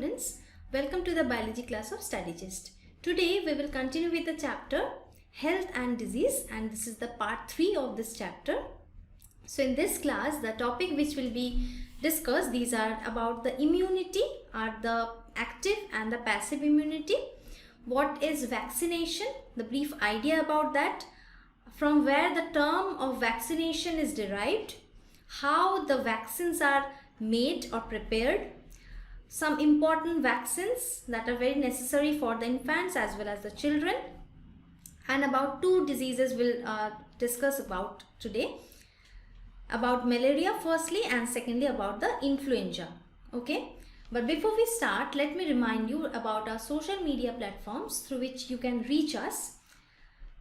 students, welcome to the biology class of StudyGist. Today we will continue with the chapter Health and Disease, and this is the part 3 of this chapter. So in this class the topic which will be discussed, these are about the immunity, are the active and the passive immunity, what is vaccination, the brief idea about that, from where the term of vaccination is derived, how the vaccines are made or prepared, some important vaccines that are very necessary for the infants as well as the children, and about two diseases we'll discuss about today, about malaria firstly and secondly about the influenza. Okay, but before we start, let me remind you about our social media platforms through which you can reach us.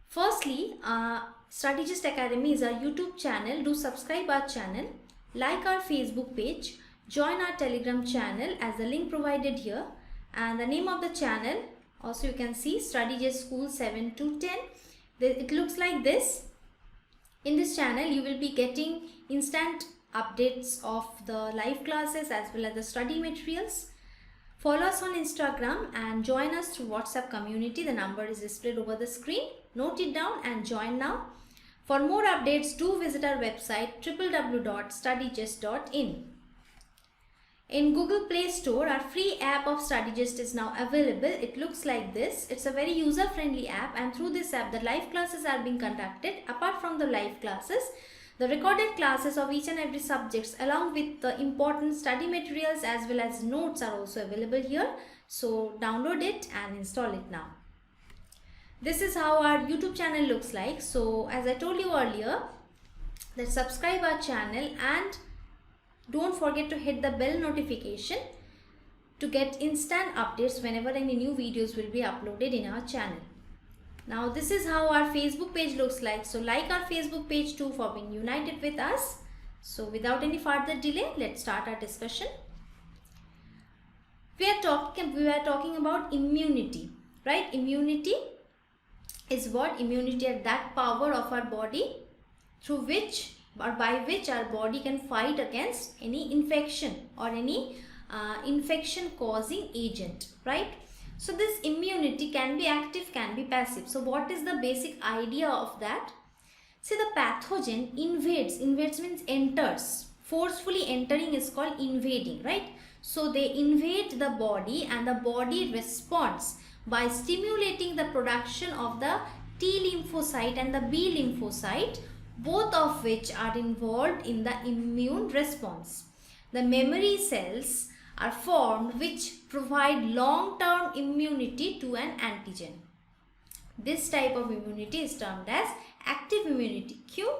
Firstly, StudyGist Academy is our YouTube channel. Do subscribe our channel, like our Facebook page, join our Telegram channel as the link provided here, and the name of the channel also you can see, StudyGist School 7 to 10. It looks like this. In this channel you will be getting instant updates of the live classes as well as the study materials. Follow us on Instagram and join us through WhatsApp community. The number is displayed over the screen. Note it down and join now. For more updates, do visit our website www.studygist.in. In Google Play Store, our free app of StudyGist is now available. It looks like this. It's a very user-friendly app, and through this app the live classes are being conducted. Apart from the live classes, the recorded classes of each and every subjects along with the important study materials as well as notes are also available here. So download it and install it now. This is how our YouTube channel looks like. So as I told you earlier, that subscribe our channel and don't forget to hit the bell notification to get instant updates whenever any new videos will be uploaded in our channel. Now this is how our Facebook page looks like. So like our Facebook page too for being united with us. So without any further delay, let's start our discussion. We are talking about immunity, right? Immunity is what? Immunity is that power of our body through which or by which our body can fight against any infection or any infection causing agent, right? So this immunity can be active, can be passive. So what is the basic idea of that? See, the pathogen invades means enters. Forcefully entering is called invading, right? So they invade the body and the body responds by stimulating the production of the T lymphocyte and the B lymphocyte, both of which are involved in the immune response. The memory cells are formed which provide long-term immunity to an antigen. This type of immunity is termed as active immunity. Q.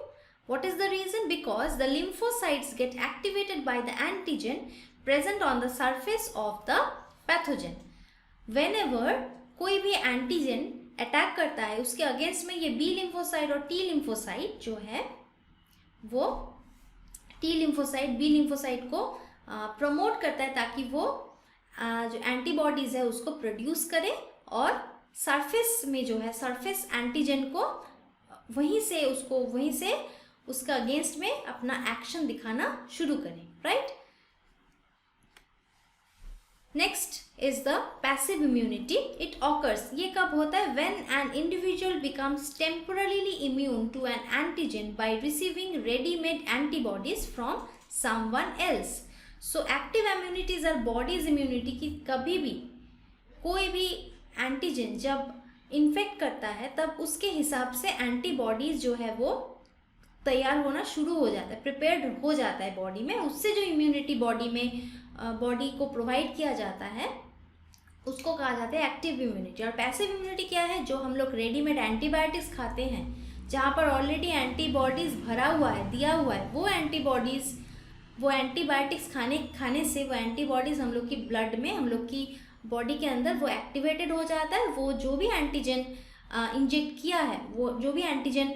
What is the reason? Because the lymphocytes get activated by the antigen present on the surface of the pathogen. Whenever कोई भी antigen attack करता है, उसके against में ये B lymphocyte और T lymphocyte जो है वो टी लिम्फोसाइट बी लिम्फोसाइट को प्रमोट करता है ताकि वो जो एंटीबॉडीज़ है उसको प्रोड्यूस करे और सरफेस में जो है सरफेस एंटीजन को वहीं से उसका अगेंस्ट में अपना एक्शन दिखाना शुरू करें, right? Next is the passive immunity. It occurs, ये कब होता है? When an individual becomes temporarily immune to an antigen by receiving ready-made antibodies from someone else. So active immunity is our body's immunity कि कभी भी कोई भी antigen जब इन्फेक्ट करता है तब उसके हिसाब से एंटीबॉडीज जो है वो तैयार होना शुरू हो जाता है, प्रिपेयर्ड हो जाता है बॉडी में. उससे जो इम्यूनिटी बॉडी को प्रोवाइड किया जाता है उसको कहा जाता है एक्टिव इम्यूनिटी. और पैसिव इम्यूनिटी क्या है? जो हम लोग रेडीमेड एंटीबायोटिक्स खाते हैं जहाँ पर ऑलरेडी एंटीबॉडीज़ भरा हुआ है, दिया हुआ है, वो एंटीबायोटिक्स खाने से वो एंटीबॉडीज़ हम लोग की ब्लड में, हम लोग की बॉडी के अंदर वो एक्टिवेटेड हो जाता है. वो जो भी एंटीजन इंजेक्ट किया है, वो जो भी एंटीजन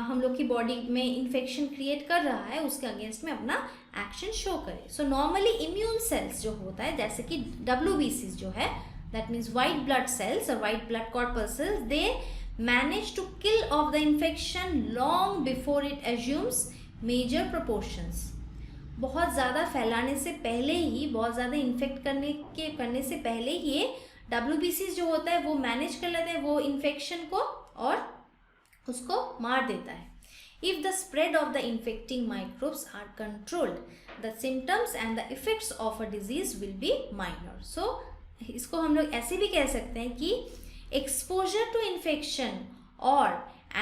हम लोग की बॉडी में इन्फेक्शन क्रिएट कर रहा है उसके अगेंस्ट में अपना एक्शन शो करे. सो नॉर्मली इम्यून सेल्स जो होता है जैसे कि WBCs जो है, that means white blood cells और white blood corpuscles, they manage to kill off the infection long before it assumes major proportions. बहुत ज़्यादा फैलाने से पहले ही, बहुत ज़्यादा इन्फेक्ट करने से पहले ही ये WBC जो होता है वो मैनेज कर लेते हैं वो इन्फेक्शन को और उसको मार देता है. If the spread of the infecting microbes are controlled, the symptoms and the effects of a disease will be minor. So इसको हम लोग ऐसे भी कह सकते हैं कि exposure to infection or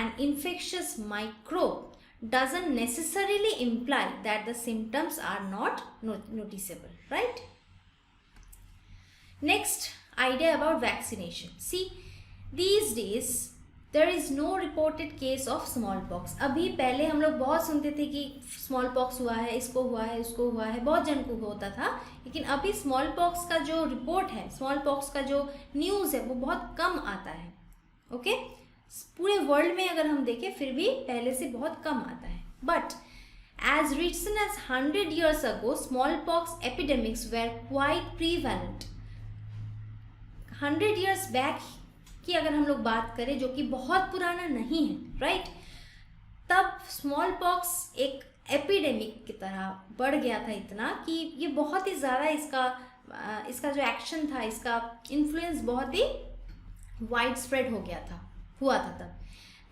an infectious microbe doesn't necessarily imply that the symptoms are not noticeable, right? Next idea about vaccination. See, these days there is no reported case of smallpox. अभी पहले हम लोग बहुत सुनते थे कि smallpox हुआ है, इसको हुआ है, उसको हुआ है, बहुत जन को होता था, लेकिन अभी smallpox का जो रिपोर्ट है, smallpox का जो न्यूज़ है वो बहुत कम आता है. ओके, पूरे वर्ल्ड में अगर हम देखें फिर भी पहले से बहुत कम आता है. But as recent as 100 years ago, smallpox epidemics were quite prevalent. 100 years back कि अगर हम लोग बात करें जो कि बहुत पुराना नहीं है, राइट, तब स्मॉल पॉक्स एक एपिडेमिक की तरह बढ़ गया था इतना कि ये बहुत ही ज़्यादा इसका जो एक्शन था, इसका इन्फ्लुएंस बहुत ही वाइड स्प्रेड हुआ था तब.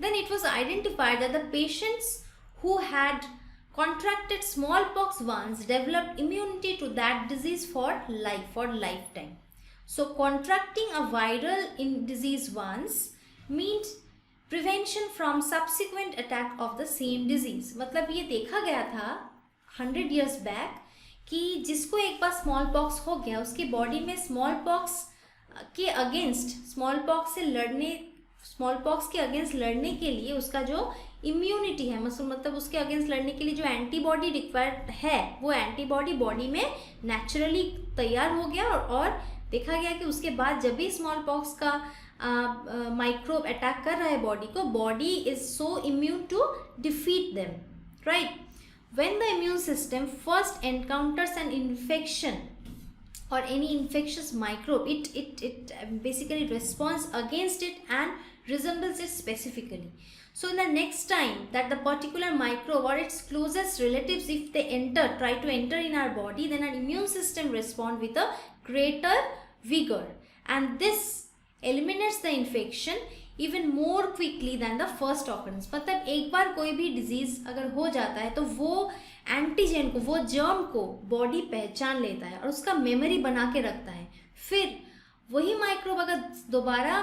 Then it was identified that the patients who had contracted smallpox once developed immunity to that disease for lifetime. So contracting a viral disease once means prevention from subsequent attack of the same disease. मतलब ये देखा गया था 100 years back कि जिसको एक बार small pox हो गया उसकी बॉडी में स्मॉल पॉक्स के अगेंस्ट लड़ने के लिए उसका जो इम्यूनिटी है, मतलब उसके अगेंस्ट लड़ने के लिए जो एंटीबॉडी रिक्वायर्ड है वो एंटीबॉडी बॉडी में नेचुरली तैयार हो गया. और देखा गया कि उसके बाद जब भी स्मॉल पॉक्स का माइक्रोब अटैक कर रहा है बॉडी को, body is so immune to defeat them, right. When the immune system first encounters an infection or any infectious microbe, it basically responds against it and resembles it specifically. So in the next time that the particular microbe or its closest relatives, if they try to enter in our body, then our immune system respond with a greater vigor, and this eliminates the infection even more quickly than the first occurrence. मतलब एक बार कोई भी disease अगर हो जाता है तो वो एंटीजन को, वो जर्म को बॉडी पहचान लेता है और उसका मेमोरी बना के रखता है. फिर वही माइक्रोब अगर दोबारा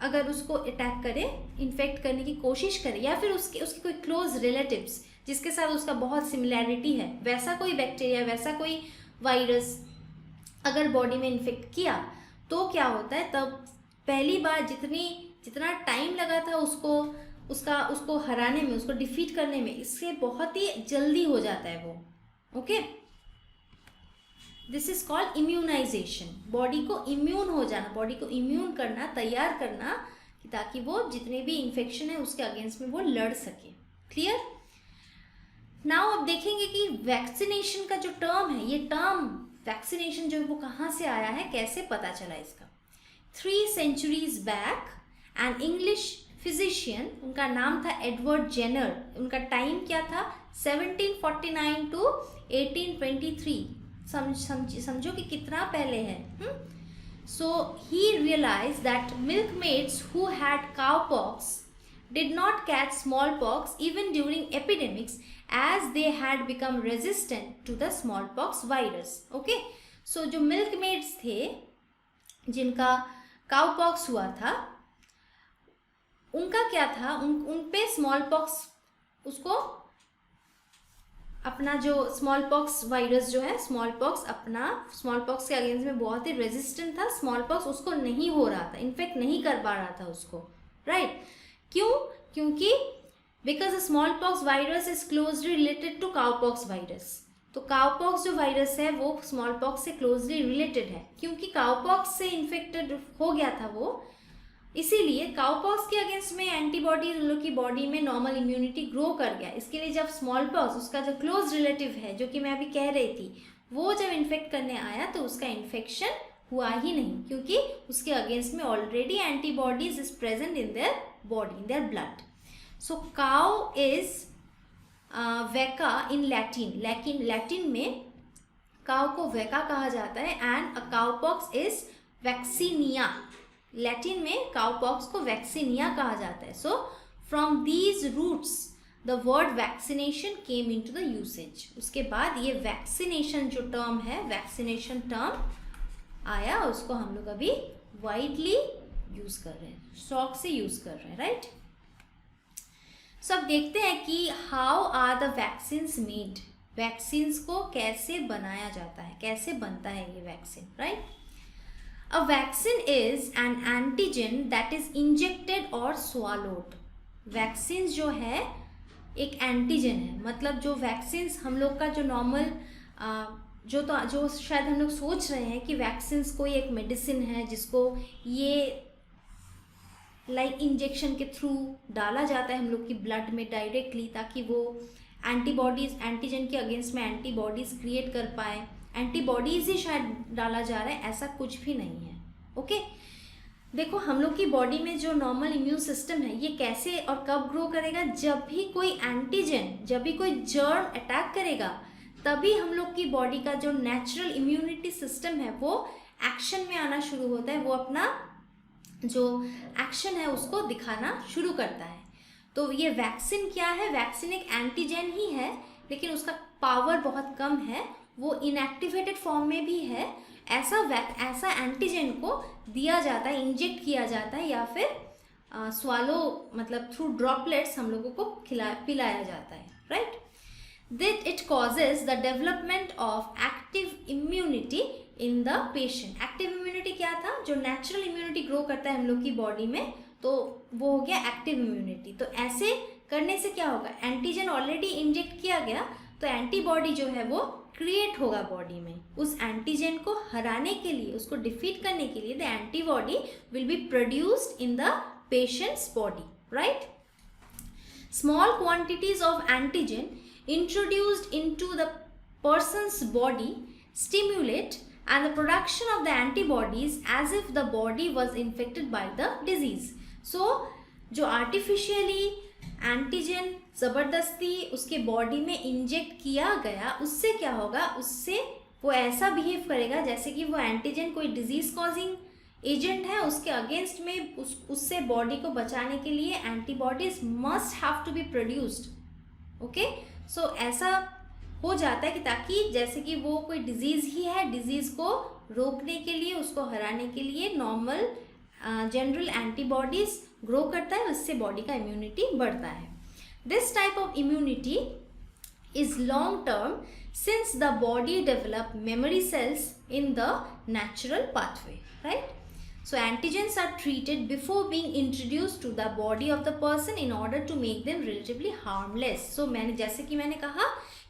अगर उसको अटैक करे, इन्फेक्ट करने की कोशिश करे, या फिर उसके कोई क्लोज रिलेटिव्स जिसके साथ उसका बहुत सिमिलैरिटी है, वैसा कोई बैक्टीरिया, वैसा कोई वायरस अगर बॉडी में इन्फेक्ट किया, तो क्या होता है, तब पहली बार जितना टाइम लगा था उसको हराने में, उसको डिफीट करने में, इससे बहुत ही जल्दी हो जाता है वो. Okay, this is called immunization. Body को इम्यून हो जाना, बॉडी को इम्यून करना, तैयार करना, ताकि वो जितने भी इन्फेक्शन है उसके अगेंस्ट में वो लड़ सके. क्लियर. नाउ अब देखेंगे कि वैक्सीनेशन का जो टर्म है, ये टर्म वैक्सीनेशन जो है वो कहाँ से आया है, कैसे पता चला इसका. 3 centuries back an English physician, उनका नाम था एडवर्ड जेनर. उनका टाइम क्या था, 1749 to 1823. समझो कि कितना पहले है. So he realise that milkmaids who had cowpox did not catch smallpox even during epidemics as they had become resistant to the smallpox virus. Okay, so जो milkmaids थे जिनका काउपॉक्स हुआ था, उनका क्या था, उन पे स्मॉल पॉक्स, उसको अपना जो स्मॉल पॉक्स वायरस जो है, स्मॉल पॉक्स के अगेंस्ट में बहुत ही रेजिस्टेंट था. स्मॉल पॉक्स उसको नहीं हो रहा था, इन्फेक्ट नहीं कर पा रहा था उसको, राइट. क्यों? क्योंकि because the smallpox virus is closely related to cowpox virus. तो काउपॉक्स जो वायरस है वो स्मॉल पॉक्स से क्लोजली रिलेटेड है. क्योंकि काउपॉक्स से इन्फेक्टेड हो गया था वो, इसीलिए काउपॉक्स के अगेंस्ट में एंटीबॉडीज उन लोग की बॉडी में नॉर्मल इम्यूनिटी ग्रो कर गया. इसके लिए जब स्मॉल पॉक्स, उसका जो क्लोज रिलेटिव है, जो कि मैं अभी कह रही थी, वो जब इन्फेक्ट करने आया तो उसका इन्फेक्शन हुआ ही नहीं, क्योंकि उसके अगेंस्ट में already antibodies is present in their body, in their blood. So cow is vacca in Latin, Latin में काउ को वैका कहा जाता है and a cowpox is vaccinia. Latin में काउपॉक्स को वैक्सीनिया कहा जाता है। So from these roots the word vaccination came into the usage. उसके बाद ये वैक्सीनेशन जो टर्म है, वैक्सीनेशन टर्म आया, उसको हम लोग अभी वाइडली यूज कर रहे हैं, शौक से यूज कर रहे हैं, राइट। सो अब देखते हैं कि how are the vaccines made, vaccines को कैसे बनाया जाता है, कैसे बनता है ये vaccine, right. A vaccine is an antigen that is injected और स्वालोड। वैक्सीन जो है एक एंटीजन है, मतलब जो वैक्सीन्स हम लोग का जो नॉर्मल जो शायद हम लोग सोच रहे हैं कि वैक्सीन्स कोई एक मेडिसिन है जिसको ये लाइक इंजेक्शन के थ्रू डाला जाता है हम लोग की ब्लड में डायरेक्टली, ताकि वो एंटीबॉडीज, एंटीजन के अगेंस्ट में एंटीबॉडीज क्रिएट कर पाए, एंटीबॉडीज ही शायद डाला जा रहा है, ऐसा कुछ भी नहीं है। ओके, देखो हम लोग की बॉडी में जो नॉर्मल इम्यून सिस्टम है ये कैसे और कब ग्रो करेगा, जब भी कोई एंटीजन, जब भी कोई जर्म अटैक करेगा, तभी हम लोग की बॉडी का जो नेचुरल इम्यूनिटी सिस्टम है वो एक्शन में आना शुरू होता है, वो अपना जो एक्शन है उसको दिखाना शुरू करता है। तो ये वैक्सीन क्या है, वैक्सीन एक एंटीजन ही है, लेकिन उसका पावर बहुत कम है, वो इनएक्टिवेटेड फॉर्म में भी है। ऐसा एंटीजन को दिया जाता है, इंजेक्ट किया जाता है, या फिर स्वालो मतलब थ्रू ड्रॉपलेट्स हम लोगों को पिलाया जाता है, right. That it causes the development of active immunity in the patient. Active immunity क्या था, जो नेचुरल इम्यूनिटी ग्रो करता है हम लोग की बॉडी में, तो वो हो गया एक्टिव इम्यूनिटी। तो ऐसे करने से क्या होगा, एंटीजन ऑलरेडी इंजेक्ट किया गया तो एंटीबॉडी जो है वो क्रिएट होगा बॉडी में। उस एंटीजन को हराने के लिए, उसको डिफीट करने के लिए the antibody will be produced in the patients body, right. Small quantities of antigen introduced into the person's body stimulate and the production of the antibodies as if the body was infected by the disease. So जो artificially antigen ज़बरदस्ती उसके body में inject किया गया, उससे क्या होगा, उससे वो ऐसा बिहेव करेगा जैसे कि वो एंटीजन कोई डिजीज कॉजिंग एजेंट है, उसके अगेंस्ट में उससे बॉडी को बचाने के लिए antibodies must have to be produced. Okay, so ऐसा हो जाता है कि ताकि जैसे कि वो कोई डिजीज़ ही है, डिजीज़ को रोकने के लिए, उसको हराने के लिए नॉर्मल जनरल एंटीबॉडीज ग्रो करता है, उससे बॉडी का इम्यूनिटी बढ़ता है। This type of immunity is long term since the body develop memory cells in the natural pathway, right. So antigens are treated before being introduced to the body of the person in order to make them relatively harmless. So जैसे कि मैंने कहा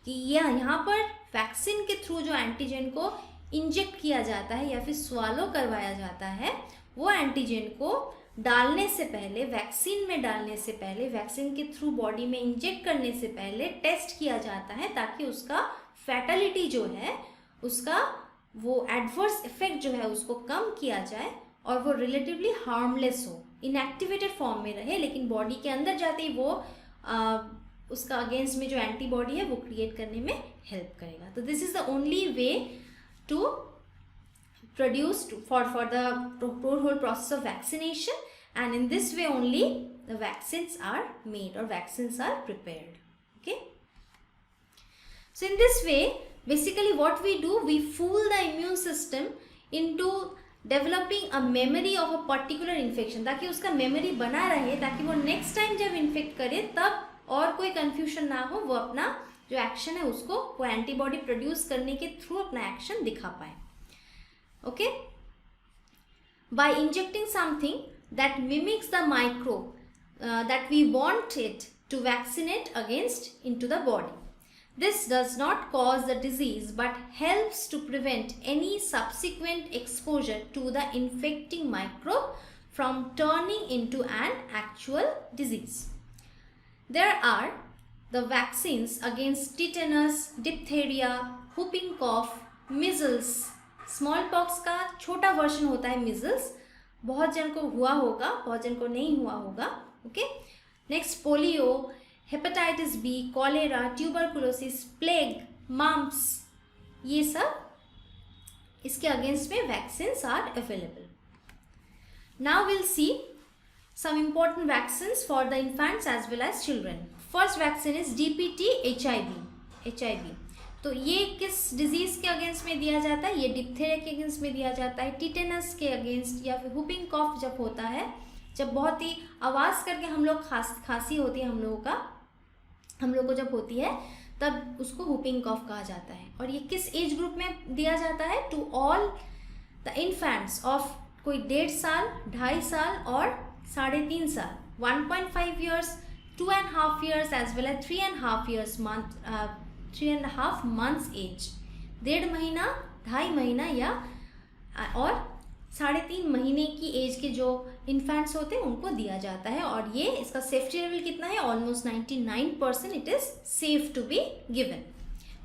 कि यहाँ पर vaccine के through जो antigen को इंजेक्ट किया जाता है या फिर स्वालो करवाया जाता है, वो एंटीजन को डालने से पहले, वैक्सीन में डालने से पहले, वैक्सीन के थ्रू बॉडी में इंजेक्ट करने से पहले टेस्ट किया जाता है, ताकि उसका फैटेलिटी जो है, उसका वो एडवर्स इफेक्ट जो है उसको कम किया जाए और वो रिलेटिवली हार्मलेस हो, इनएक्टिवेटेड फॉर्म में रहे, लेकिन बॉडी के अंदर जाते ही वो उसका अगेंस्ट में जो एंटीबॉडी है वो क्रिएट करने में हेल्प करेगा। तो this is the only way to produce for the whole process of vaccination, and in this way only the vaccines are made और vaccines are prepared. Okay, so in this way basically what we do, we fool the immune system into developing a memory of a particular infection, ताकि उसका memory बना रहे, ताकि वो next time जब infect करे तब और कोई कन्फ्यूजन ना हो, वो अपना जो एक्शन है उसको वो एंटीबॉडी प्रोड्यूस करने के थ्रू अपना एक्शन दिखा पाए। Okay, by injecting something that mimics the microbe that we want it to vaccinate against into the body. This does not cause the disease but helps to prevent any subsequent exposure to the infecting microbe from turning into an actual disease. There are the vaccines against tetanus, diphtheria, whooping cough, measles. Smallpox का छोटा version होता है measles, बहुत जन को हुआ होगा, बहुत जन को नहीं हुआ होगा. Okay? Next, polio, hepatitis B, cholera, tuberculosis, plague, mumps, ये सब इसके अगेंस्ट में vaccines are available. Now will see some important vaccines for the infants as well as children. First vaccine is DPT HIV. तो ये किस disease के against में दिया जाता है? ये डिप्थेरिया के अगेंस्ट में दिया जाता है, टिटेनस के अगेंस्ट, या फिर हुपिंग कॉफ जब होता है, जब बहुत ही आवाज़ करके हम लोग खांसी होती है हम लोगों को जब होती है तब उसको हुपिंग कॉफ कहा जाता है. और ये किस एज ग्रुप में दिया जाता है? To all the infants of कोई 1.5 साल, 2.5 साल और 3.5 साल, 1.5 years, 2.5 years as well as 3.5 years 3.5 months as. 1.5 महीना, 2.5 महीना या और 3.5 महीने की एज के जो इन्फेंट्स होते हैं उनको दिया जाता है. और ये इसका सेफ्टी लेवल कितना है? Almost 99% it is safe to be given.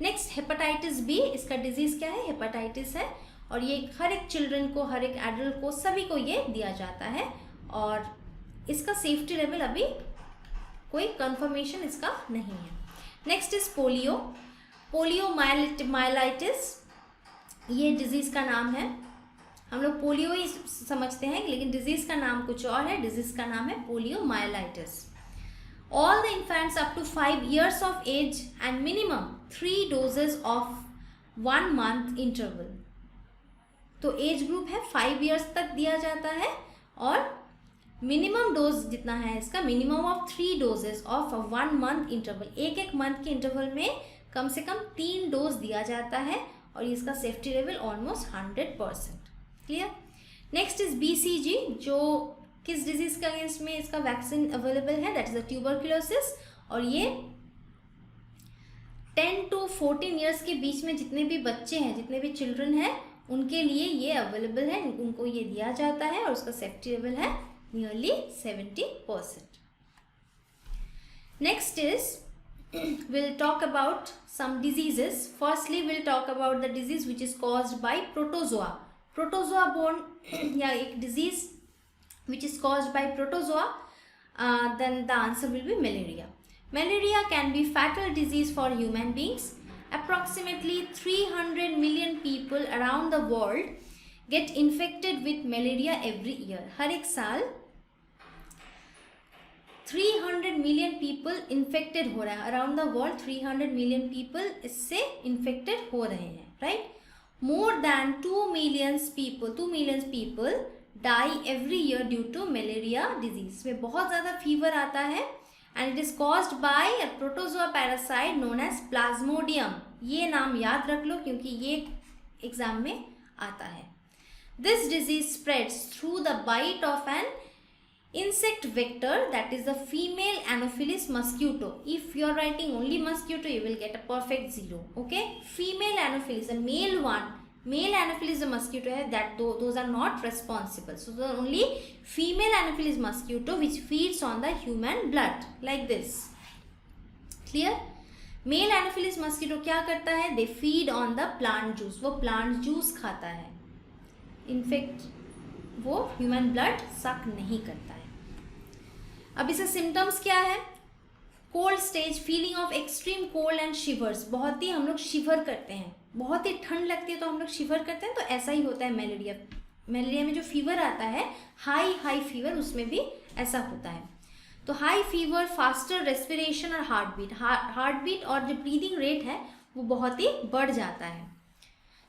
Next hepatitis B. इसका डिजीज़ क्या है? हेपेटाइटिस है. और ये हर एक चिल्ड्रन को, हर एक एडल्ट को, सभी को ये दिया जाता है. और इसका सेफ्टी लेवल अभी कोई कंफर्मेशन इसका नहीं है. Next is poliomyelitis. ये डिजीज़ का नाम है. हम लोग पोलियो ही समझते हैं, लेकिन डिजीज़ का नाम कुछ और है. डिजीज़ का नाम है poliomyelitis. All the infants up to 5 years of age and minimum 3 doses of 1 month interval. तो एज ग्रुप है 5 years तक दिया जाता है और मिनिमम डोज जितना है इसका, minimum of 3 doses of 1 month interval. एक मंथ के इंटरवल में कम से कम 3 डोज दिया जाता है और इसका safety level almost 100%. Clear. Next is BCG. जो किस डिजीज के अगेंस्ट में इसका वैक्सीन अवेलेबल है? That is the tuberculosis. और ये 10 to 14 years के बीच में जितने भी बच्चे हैं, जितने भी चिल्ड्रन हैं, उनके लिए ये अवेलेबल है, उनको ये दिया जाता है और उसका सेफ्टी लेवल है nearly 70%. Next is we'll talk about some diseases. Firstly, we'll talk about the disease which is caused by protozoa. Protozoa borne या एक disease which is caused by protozoa. Then the answer will be malaria. Malaria can be fatal disease for human beings. Approximately 300 million people around the world get infected with malaria every year. हर एक साल 300 million people infected हो रहा है. Around the world 300 million people इससे infected हो रहे हैं. Right. More than 2 million people die every year due to malaria disease. में बहुत ज़्यादा फीवर आता है and it is caused by a protozoa parasite known as plasmodium. ये नाम याद रख लो क्योंकि ये एग्जाम में आता है. This disease spreads through the bite of an insect vector, that is the female Anopheles mosquito. If you are writing only mosquito, you will get a perfect 0. Okay, female Anopheles, the male one, male Anopheles the mosquito है, that those are not responsible. So the only female Anopheles mosquito which feeds on the human blood like this. Clear? Male Anopheles mosquito क्या करता है? They feed on the plant juice. वो plant juice खाता है. In fact वो human blood सक नहीं करता है. अब इसका सिम्टम्स क्या है? Cold stage, feeling of extreme cold and शिवर्स. बहुत ही हम लोग शिवर करते हैं, बहुत ही ठंड लगती है तो हम लोग शिवर करते हैं. तो ऐसा ही होता है मलेरिया में जो फीवर आता है, हाई फीवर, उसमें भी ऐसा होता है. तो हाई फीवर, फास्टर रेस्पिरेशन और हार्ट बीट और जो ब्रीदिंग रेट है वो बहुत ही बढ़ जाता है.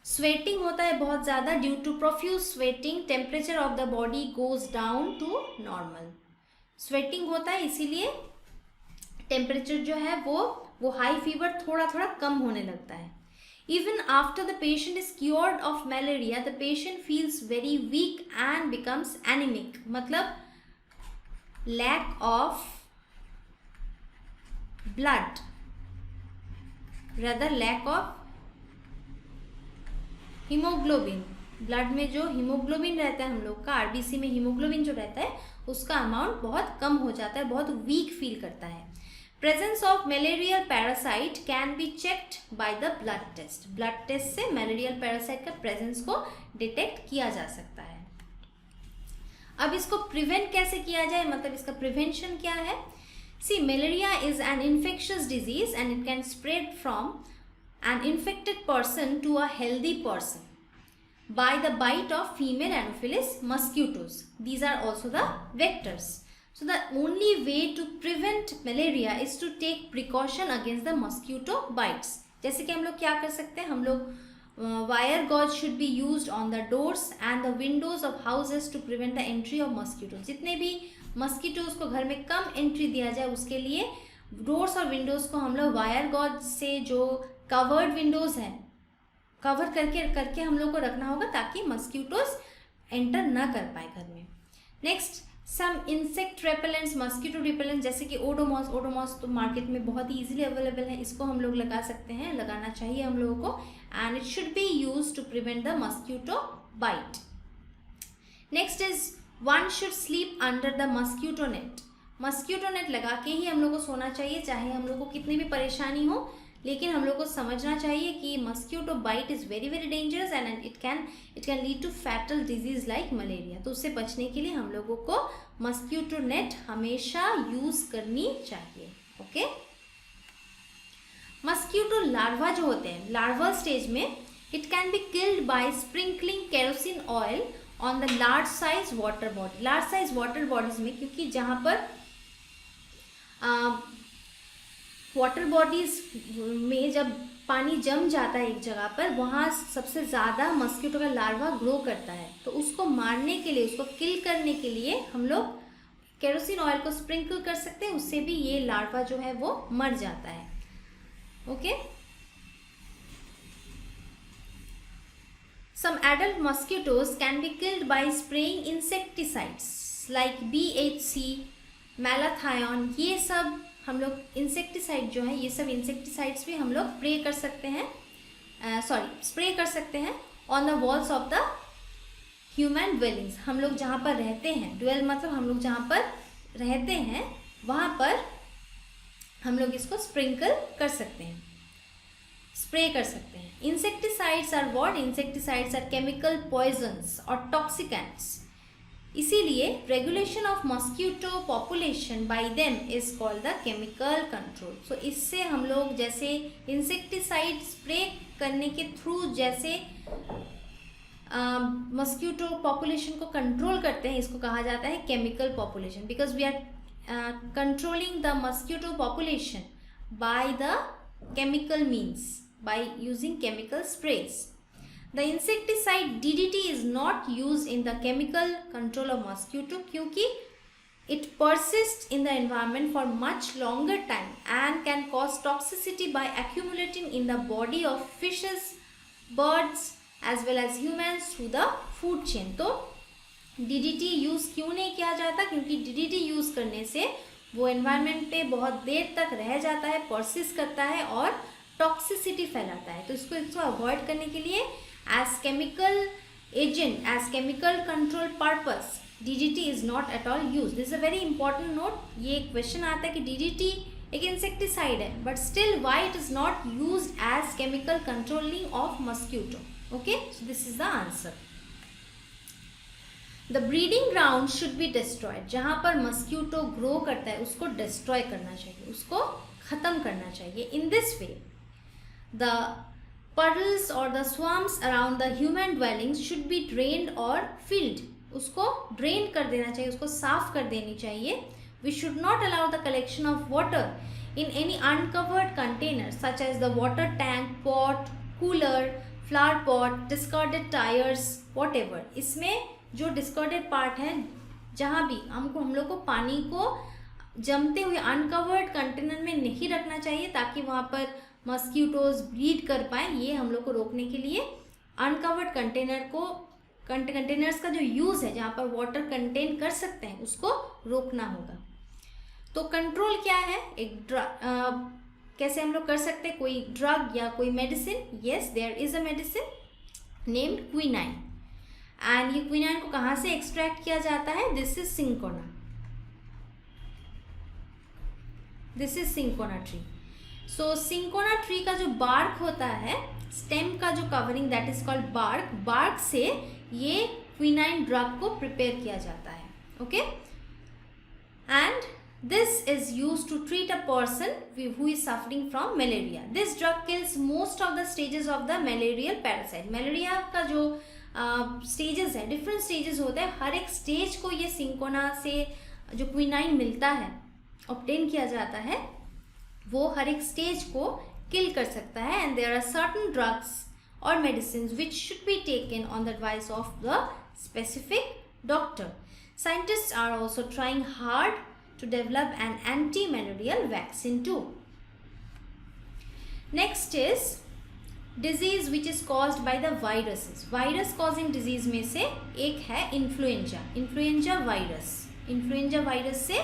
स्वेटिंग होता है बहुत ज़्यादा. Due to profuse sweating temperature of the body goes down to normal. Sweating होता है इसीलिए टेम्परेचर जो है वो हाई फीवर थोड़ा कम होने लगता है. Even after the patient is cured of malaria the patient feels very weak and becomes anaemic. मतलब lack of blood, rather lack of haemoglobin. Blood में जो हीमोग्लोबिन रहता है हम लोग का, आरबीसी में हीमोग्लोबिन जो रहता है उसका अमाउंट बहुत कम हो जाता है, बहुत वीक फील करता है. Presence of malarial parasite can be checked by the blood test. Blood test से मलेरियल पैरासाइट का प्रेजेंस को डिटेक्ट किया जा सकता है. अब इसको प्रिवेंट कैसे किया जाए, मतलब इसका प्रिवेंशन क्या है? See, malaria is an infectious disease and it can spread from an infected person to a healthy person by the bite of female Anopheles mosquitoes. These are also the vectors. So the only way to prevent malaria is to take precaution against the mosquito bites. जैसे कि हम लोग क्या कर सकते हैं, हम लोग wire gauze should be used on the doors and the windows of houses to prevent the entry of mosquitoes. जितने भी मस्कीटोज को घर में कम एंट्री दिया जाए उसके लिए डोर्स और विंडोज़ को हम लोग वायर गॉज से, जो कवर्ड विंडोज़ हैं, कवर करके हम लोग को रखना होगा ताकि मस्कीटोज एंटर ना कर पाए घर में. Next, some insect repellents, mosquito repellent जैसे कि ओडोमॉस तो मार्केट में बहुत ही ईजिली अवेलेबल है. इसको हम लोग लगा सकते हैं, लगाना चाहिए हम लोगों को. And it should be use to prevent the mosquito bite. Next is one should sleep under the mosquito net. Mosquito net लगा के ही हम लोग को सोना चाहिए, चाहे हम लोग को कितनी भी परेशानी हो, लेकिन हम लोग को समझना चाहिए कि mosquito bite is very very dangerous and it can lead to fatal disease like malaria. तो उससे बचने के लिए हम लोगों को मस्कीटो नेट हमेशा यूज़ करनी चाहिए. ओके. मस्कीटो लार्वा जो होते हैं, लार्वा स्टेज में, it can be killed by sprinkling kerosene oil on the large size water body. Large size water bodies में, क्योंकि जहाँ पर वाटर बॉडीज में जब पानी जम जाता है एक जगह पर, वहाँ सबसे ज़्यादा मस्कीटो का लार्वा ग्रो करता है. तो उसको मारने के लिए, उसको किल करने के लिए हम लोग केरोसिन ऑयल को स्प्रिंकल कर सकते हैं. उससे भी ये लार्वा जो है वो मर जाता है. Okay. Some adult mosquitoes can be killed by spraying insecticides like BHC, malathion. ये सब हम लोग इंसेक्टिसाइड जो है, ये सब इंसेक्टिसाइड्स भी हम लोग स्प्रे कर सकते हैं on the walls of the human dwellings. हम लोग जहाँ पर रहते हैं, ड्वेल मतलब हम लोग जहाँ पर रहते हैं वहाँ पर हम लोग इसको स्प्रिंकल कर सकते हैं, स्प्रे कर सकते हैं. Insecticides are what? Insecticides are chemical poisons और टॉक्सिकेंट्स. इसीलिए regulation of mosquito population by them is called the chemical control. So इससे हम लोग जैसे इंसेक्टिसाइड स्प्रे करने के थ्रू जैसे मॉस्किटो पॉपुलेशन को कंट्रोल करते हैं, इसको कहा जाता है chemical population. Because we are controlling the mosquito population by the chemical means, by using chemical sprays. The insecticide DDT is not used in the chemical control of mosquito क्योंकि it persists in the environment for much longer time and can cause toxicity by accumulating in the body of fishes, birds as well as humans through the food chain. तो DDT use क्यों नहीं किया जाता? क्योंकि DDT use करने से वो environment पे बहुत देर तक रह जाता है, परसिस्ट करता है और टॉक्सिसिटी फैलाता है. तो इसको अवॉइड करने के लिए as chemical agent, as chemical control purpose, DDT is not at all use. This is a very important note. ये क्वेश्चन आता है कि DDT एक इंसेक्टिसाइड है, but still why it is not use as chemical controlling of mosquito. Okay, so this is the answer. The breeding ground should be destroyed. जहाँ पर mosquito grow करता है उसको डिस्ट्रॉय करना चाहिए, उसको ख़त्म करना चाहिए. इन this way the puddles or the swamps around the human dwellings should be drained or filled. उसको ड्रेन कर देना चाहिए, उसको साफ कर देनी चाहिए. We should not allow the collection of water in any uncovered container such as the water tank, pot, cooler, flower pot, discarded tires, whatever. इसमें जो डिस्कार्डेड पार्ट है, जहाँ भी हम लोग को पानी को जमते हुए अनकवर्ड कंटेनर में नहीं रखना चाहिए ताकि वहाँ पर मस्क्यूटोज ब्रीड कर पाए. ये हम लोग को रोकने के लिए अनकवर्ड कंटेनर्स का जो यूज़ है, जहाँ पर वाटर कंटेन कर सकते हैं, उसको रोकना होगा. तो कंट्रोल क्या है? कैसे हम लोग कर सकते हैं? कोई ड्रग या कोई medicine? Yes, there is a medicine named quinine. And ये क्विनाइन को कहाँ से एक्सट्रैक्ट किया जाता है? This is cinchona tree. So cinchona tree का जो बार्क होता है, स्टेम का जो covering, that is called bark. Bark से ये क्विनाइन ड्रग को प्रिपेयर किया जाता है. Okay, and This is used to treat a person who is suffering from malaria. This drug kills most of the stages of the malarial parasite. Malaria का जो stages है, different stages होते हैं, हर एक stage को ये सिंकोना से जो क्विनाइन मिलता है, obtain किया जाता है, वो हर एक stage को kill कर सकता है. And there are certain drugs or medicines which should be taken on the advice of the specific doctor. Scientists are also trying hard to develop an anti-malarial vaccine too. Next is disease which is caused by the viruses. Virus causing disease में से एक है influenza. Influenza virus, influenza virus से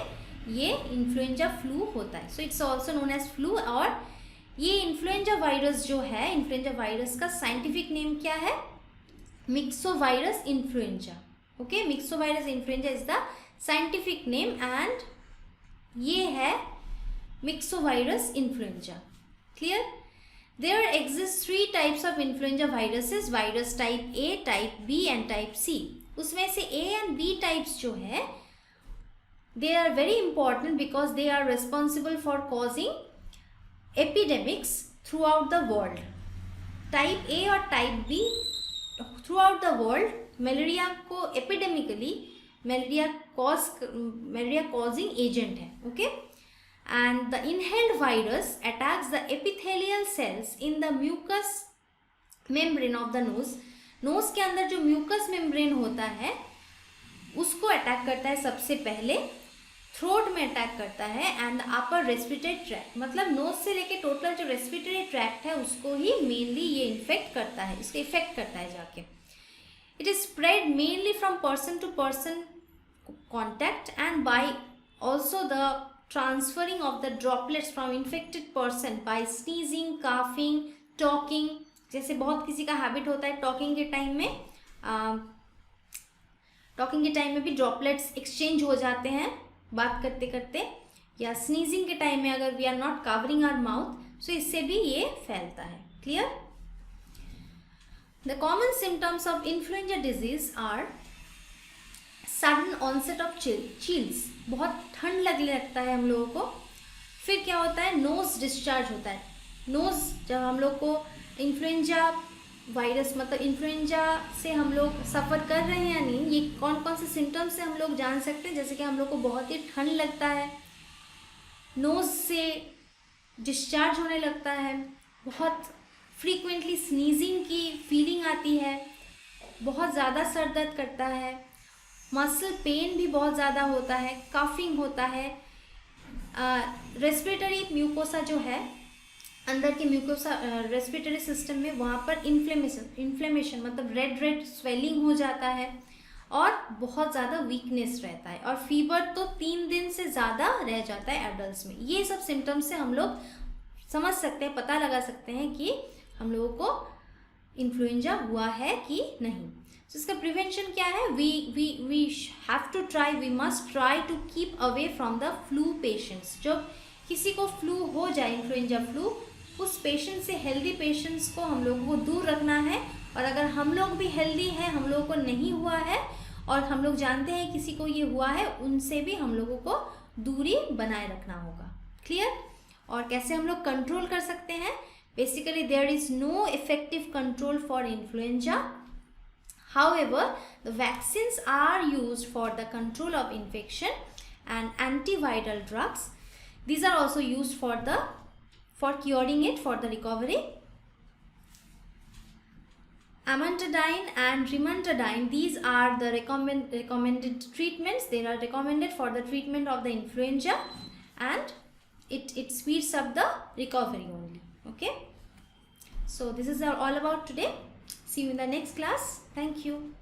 ये influenza flu होता है. So it's also known as flu. और ये इन्फ्लुएंजा वायरस जो है, इन्फ्लुएंजा वायरस का साइंटिफिक नेम क्या है? Myxovirus influenza. Okay, myxovirus influenza is the scientific name and ये है myxovirus influenza. Clear? There exist 3 types of influenza viruses. Virus type A, type B and type C. उसमें से A and B types जो है, they are very important because they are responsible for causing epidemics throughout the world. Type A और type B throughout the world malaria को epidemically malaria causing agent है. okay, and the inhaled virus attacks the epithelial cells in the mucous membrane of the nose. nose के अंदर जो mucous membrane होता है उसको attack करता है सबसे पहले, थ्रोट में अटैक करता है, एंड अपर रेस्पिरेटरी ट्रैक्ट, मतलब नोज से लेके टोटल जो रेस्पिरेटरी ट्रैक्ट है उसको ही मेनली ये इन्फेक्ट करता है, इसको इफेक्ट करता है जाके. It is spread mainly from person to person contact and by also the transferring of the droplets from infected person by sneezing, coughing, talking. जैसे बहुत किसी का हैबिट होता है टॉकिंग के टाइम में भी ड्रॉपलेट्स एक्सचेंज हो जाते हैं बात करते करते, या स्नीजिंग के टाइम में अगर we are not covering our mouth, so इससे भी ये फैलता है. Clear? The common symptoms of influenza disease are sudden onset of chills. बहुत ठंड लगने लगता है हम लोगों को. फिर क्या होता है? नोज डिस्चार्ज होता है. नोज, जब हम लोग को इन्फ्लुएंजा वायरस मतलब इन्फ्लुएंजा से हम लोग सफ़र कर रहे हैं या नहीं, ये कौन कौन से सिम्टम्स से हम लोग जान सकते हैं. जैसे कि हम लोग को बहुत ही ठंड लगता है, नोज से डिस्चार्ज होने लगता है, बहुत फ्रीक्वेंटली स्नीजिंग की फीलिंग आती है, बहुत ज़्यादा सर दर्द करता है, मसल पेन भी बहुत ज़्यादा होता है, कफिंग होता है, रेस्पिरेटरी म्यूकोसा जो है अंदर के म्यूकोसा रेस्पिरेटरी सिस्टम में, वहाँ पर इन्फ्लेमेशन मतलब रेड स्वेलिंग हो जाता है, और बहुत ज़्यादा वीकनेस रहता है, और फीवर तो 3 दिन से ज़्यादा रह जाता है एडल्ट्स में. ये सब सिम्टम्स से हम लोग समझ सकते हैं, पता लगा सकते हैं कि हम लोगों को इन्फ्लुएंजा हुआ है कि नहीं. तो इसका प्रिवेंशन क्या है? We have to try, we must try to keep away from the flu patients. जब किसी को फ्लू हो जाए, इन्फ्लुएंजा फ्लू, उस पेशेंट से हेल्दी पेशेंट्स को हम लोगों को दूर रखना है. और अगर हम लोग भी हेल्दी हैं, हम लोगों को नहीं हुआ है और हम लोग जानते हैं किसी को ये हुआ है, उनसे भी हम लोगों को दूरी बनाए रखना होगा. क्लियर? और कैसे हम लोग कंट्रोल कर सकते हैं? Basically, there is no effective control for influenza. However, the vaccines are used for the control of infection, and antiviral drugs, these are also used for curing it, for the recovery. Amantadine and rimantadine, these are the recommended treatments. They are recommended for the treatment of the influenza, and it speeds up the recovery only. Okay, so this is all about today. See you in the next class. Thank you.